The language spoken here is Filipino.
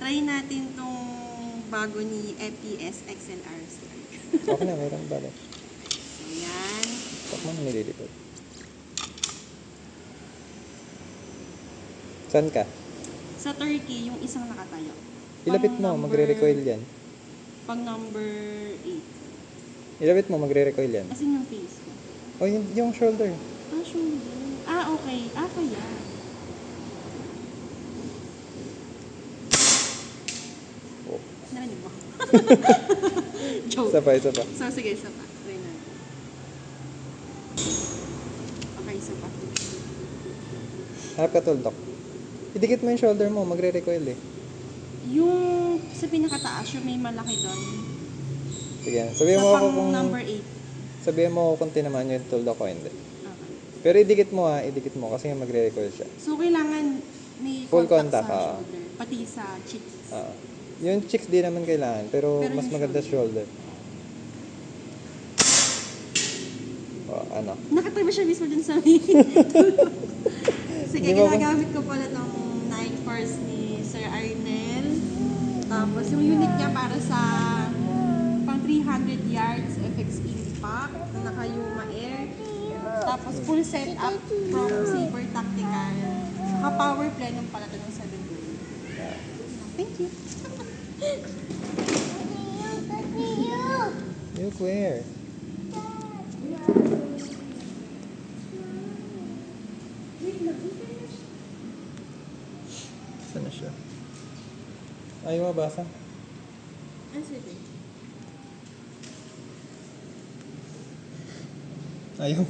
Try natin tong bago ni EPS XLR Star. Okay na, mayroong bala. So, yan. Huwag mo na nililipad. Saan ka? Sa Turkey, yung isang nakatayo. Ilapit mo, magre-recoil yan. Pang number 8. Ilapit mo, magre-recoil yan. As in yung face ko. O, yung shoulder. Ah, shoulder. Ah, okay. Ah, kaya. Oh. Narinig mo. Joke. Isa pa. So, sige, isa pa. Try natin. Okay, isa pa. Harap ka, tuldok. Idikit mo yung shoulder mo, magre-recoil eh. Yung sa pinakataas, yung may malaki doon. Sige, sabihin Sa mo ako pang kung... number 8. Sabihin mo ako kung tinamaan yung tuldok ko, hindi. Okay. Pero idikit mo kasi magre-recoil siya. So, kailangan may Full contact contact, sa shoulder. Pati sa cheeks. Yung cheeks di naman kailangan, pero Pero mas yung maganda shoulder. O, ano? Nakatabi siya mismo dun sa may. Sige, Di ba ba- ginagamit ko pala tong Night Force ni Sir Arnel. Tapos yung unit niya para sa pang 300 yards FX impact na naka-Yuma Air. Tapos full setup from Saber Tactical. Saka power plenum pala ito ng 7 volt. Thank you. Look where? Saan na siya? Ayaw mabasa. Ang sige. Ayaw.